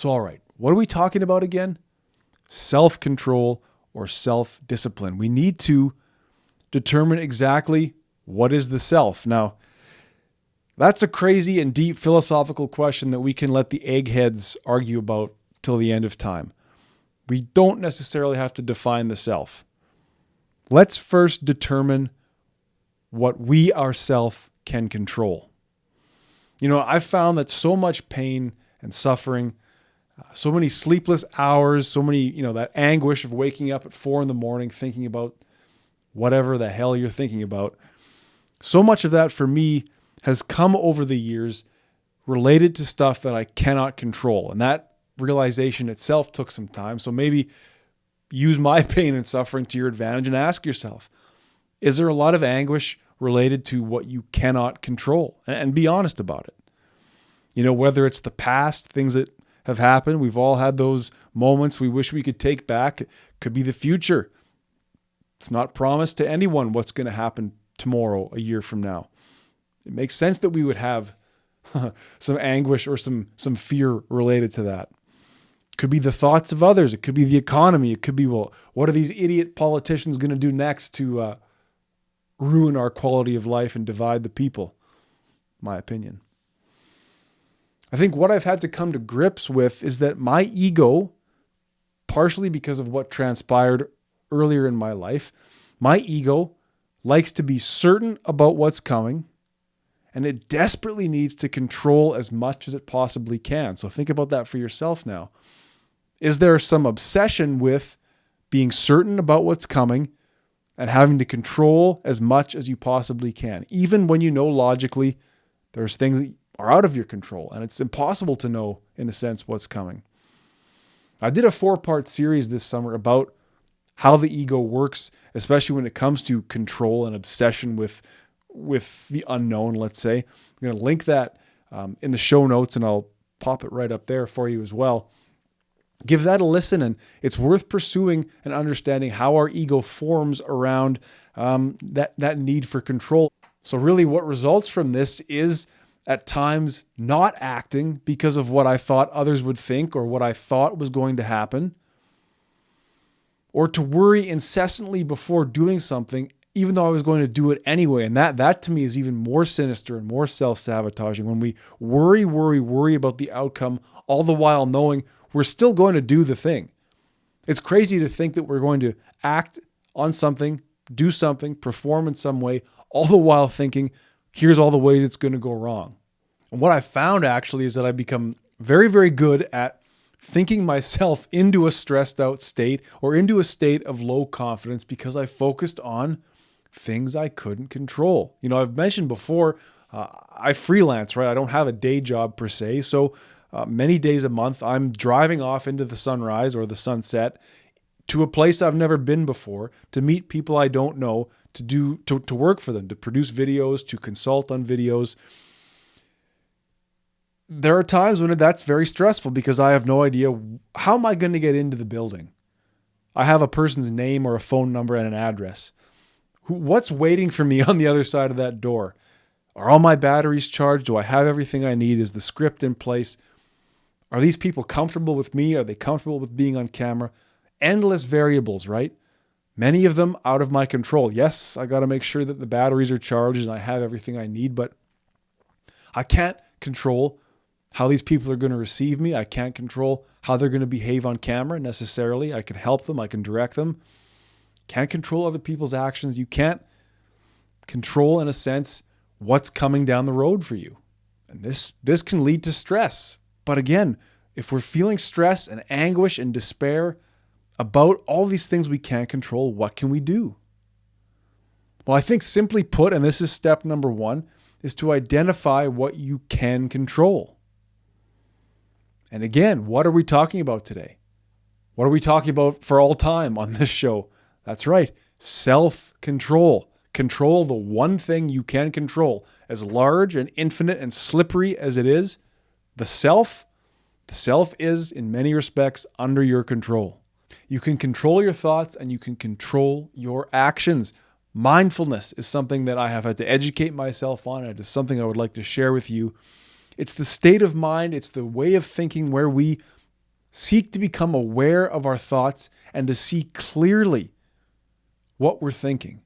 So, all right, what are we talking about again? Self-control or self-discipline. We need to determine exactly what is the self. Now, that's a crazy and deep philosophical question that we can let the eggheads argue about till the end of time. We don't necessarily have to define the self. Let's first determine what we ourselves can control. I've found that so much pain and suffering, so many sleepless hours, so many, that anguish of waking up at 4 a.m. thinking about whatever the hell you're thinking about. So much of that for me has come over the years related to stuff that I cannot control. And that realization itself took some time. So maybe use my pain and suffering to your advantage and ask yourself, is there a lot of anguish related to what you cannot control? And be honest about it. Whether it's the past, things that have happened, we've all had those moments we wish we could take back. It could be the future. It's not promised to anyone what's going to happen tomorrow, a year from now. It makes sense that we would have some anguish or some fear related to that. It could be the thoughts of others. It could be the economy. It could be, well, what are these idiot politicians going to do next to ruin our quality of life and divide the people? My opinion. I think what I've had to come to grips with is that my ego, partially because of what transpired earlier in my life, my ego likes to be certain about what's coming, and it desperately needs to control as much as it possibly can. So think about that for yourself now. Is there some obsession with being certain about what's coming and having to control as much as you possibly can, even when you know logically there's things that are out of your control and it's impossible to know, in a sense, what's coming? I did a 4-part series this summer about how the ego works, especially when it comes to control and obsession with the unknown, let's say. I'm going to link that in the show notes, and I'll pop it right up there for you as well. Give that a listen, and it's worth pursuing and understanding how our ego forms around that need for control. So really what results from this is at times not acting because of what I thought others would think or what I thought was going to happen, or to worry incessantly before doing something, even though I was going to do it anyway. And that to me is even more sinister and more self-sabotaging, when we worry about the outcome, all the while knowing we're still going to do the thing. It's crazy to think that we're going to act on something, do something, perform in some way, all the while thinking, here's all the ways it's going to go wrong. And what I found actually is that I've become very, very good at thinking myself into a stressed out state or into a state of low confidence because I focused on things I couldn't control. I've mentioned before, I freelance, right? I don't have a day job per se. So many days a month, I'm driving off into the sunrise or the sunset to a place I've never been before, to meet people I don't know, to work for them, to produce videos, to consult on videos. There are times when that's very stressful because I have no idea, how am I going to get into the building? I have a person's name or a phone number and an address. What's waiting for me on the other side of that door? Are all my batteries charged? Do I have everything I need? Is the script in place? Are these people comfortable with me? Are they comfortable with being on camera? Endless variables, right? Many of them out of my control. Yes, I got to make sure that the batteries are charged and I have everything I need, but I can't control how these people are going to receive me. I can't control how they're going to behave on camera necessarily. I can help them. I can direct them. Can't control other people's actions. You can't control, in a sense, what's coming down the road for you. And this can lead to stress. But again, if we're feeling stress and anguish and despair about all these things we can't control, what can we do? Well, I think simply put, and this is step number 1, is to identify what you can control. And again, what are we talking about today? What are we talking about for all time on this show? That's right, self-control. Control the one thing you can control. As large and infinite and slippery as it is, the self is, in many respects, under your control. You can control your thoughts and you can control your actions. Mindfulness is something that I have had to educate myself on. It is something I would like to share with you. It's the state of mind. It's the way of thinking where we Seek to become aware of our thoughts and to see clearly what we're thinking.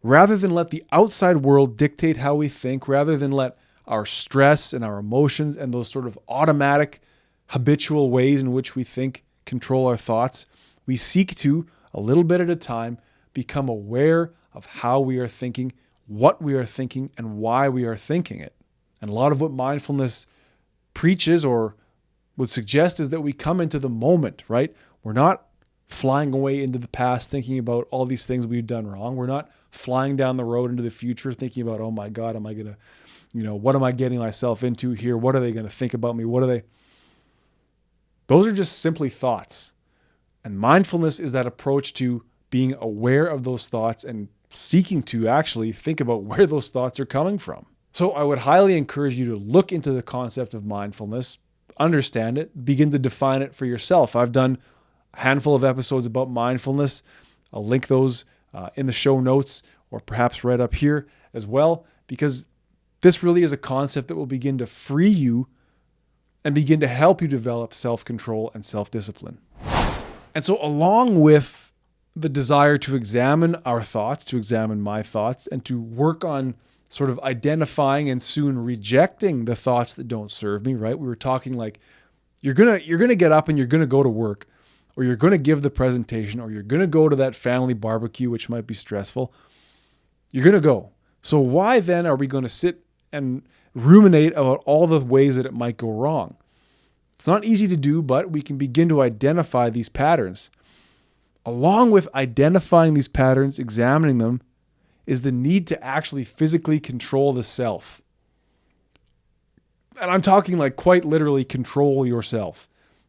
Rather than let the outside world dictate how we think, rather than let our stress and our emotions and those sort of automatic, habitual ways in which we think control our thoughts, we seek to, a little bit at a time, become aware of how we are thinking, what we are thinking, and why we are thinking it. And a lot of what mindfulness preaches or would suggest is that we come into the moment, right? We're not flying away into the past thinking about all these things we've done wrong. We're not flying down the road into the future thinking about, oh my God, am I going to, what am I getting myself into here? What are they going to think about me? Those are just simply thoughts. And mindfulness is that approach to being aware of those thoughts and seeking to actually think about where those thoughts are coming from. So I would highly encourage you to look into the concept of mindfulness, understand it, begin to define it for yourself. I've done a handful of episodes about mindfulness. I'll link those in the show notes or perhaps right up here as well, because this really is a concept that will begin to free you and begin to help you develop self-control and self-discipline. And so along with the desire to examine our thoughts, to examine my thoughts, and to work on sort of identifying and soon rejecting the thoughts that don't serve me, right? We were talking like you're gonna get up and you're gonna go to work, or you're gonna give the presentation, or you're gonna go to that family barbecue, which might be stressful. You're gonna go. So why then are we going to sit and ruminate about all the ways that it might go wrong? It's not easy to do, but we can begin to identify these patterns. Along with identifying these patterns, examining them, is the need to actually physically control the self. And I'm talking like quite literally control yourself.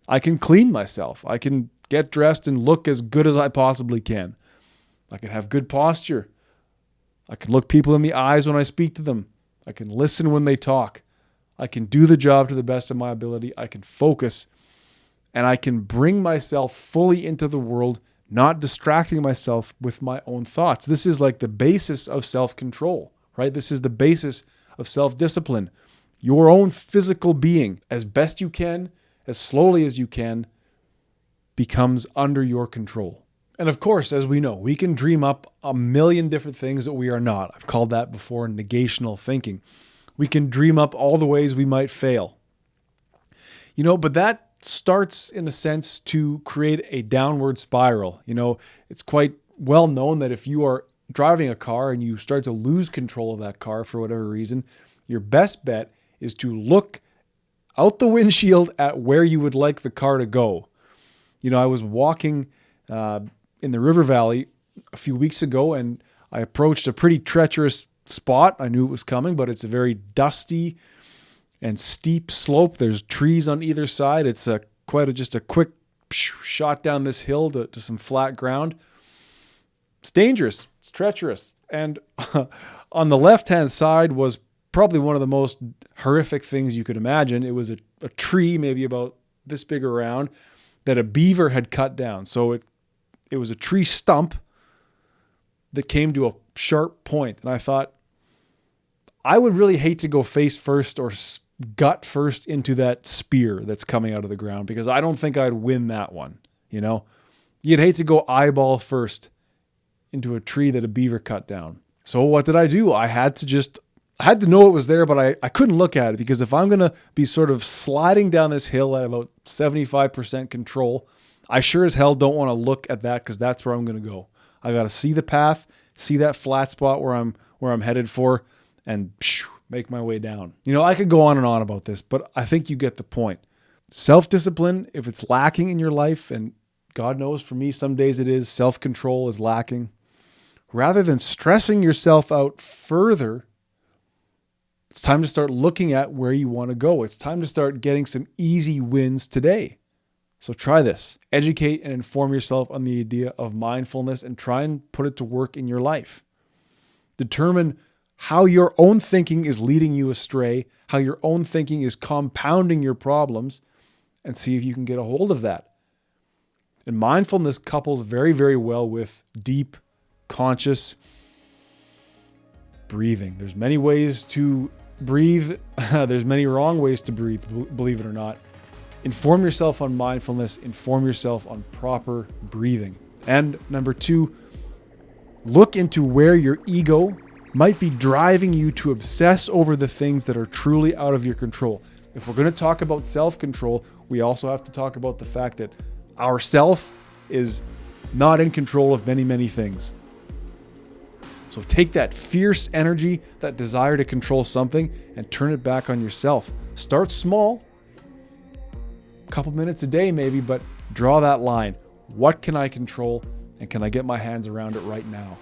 I can clean myself. I can get dressed and look as good as I possibly can. I can have good posture. I can look people in the eyes when I speak to them. I can listen when they talk. I can do the job to the best of my ability. I can focus. And I can bring myself fully into the world, not distracting myself with my own thoughts. This is like the basis of self-control, right? This is the basis of self-discipline. Your own physical being, as best you can, as slowly as you can, becomes under your control. And of course, as we know, we can dream up a million different things that we are not. I've called that before negational thinking. We can dream up all the ways we might fail. But that starts in a sense to create a downward spiral. It's quite well known that if you are driving a car and you start to lose control of that car for whatever reason, your best bet is to look out the windshield at where you would like the car to go. I was walking in the river valley a few weeks ago, and I approached a pretty treacherous spot. I knew it was coming, but it's a very dusty and steep slope. There's trees on either side. It's just a quick shot down this hill to some flat ground. It's dangerous. It's treacherous. And on the left-hand side was probably one of the most horrific things you could imagine. It was a tree maybe about this big around that a beaver had cut down. So it was a tree stump that came to a sharp point. And I thought, I would really hate to go face first or gut first into that spear that's coming out of the ground, because I don't think I'd win that one. You'd hate to go eyeball first into a tree that a beaver cut down. So what did I do? I had to know it was there, but I couldn't look at it, because if I'm going to be sort of sliding down this hill at about 75% control, I sure as hell don't want to look at that, because that's where I'm going to go. I got to see the path, see that flat spot where I'm headed for, and make my way down. I could go on and on about this, but I think you get the point. Self-discipline, if it's lacking in your life, and God knows for me, some days it is, self-control is lacking, rather than stressing yourself out further, it's time to start looking at where you want to go. It's time to start getting some easy wins today. So try this. Educate and inform yourself on the idea of mindfulness and try and put it to work in your life. Determine how your own thinking is leading you astray, how your own thinking is compounding your problems, and see if you can get a hold of that. And mindfulness couples very, very well with deep, conscious breathing. There's many ways to breathe. There's many wrong ways to breathe, believe it or not. Inform yourself on mindfulness, inform yourself on proper breathing. And number 2, look into where your ego might be driving you to obsess over the things that are truly out of your control. If we're going to talk about self-control, we also have to talk about the fact that our self is not in control of many, many things. So take that fierce energy, that desire to control something, and turn it back on yourself. Start small, a couple minutes a day maybe, but draw that line. What can I control, and can I get my hands around it right now?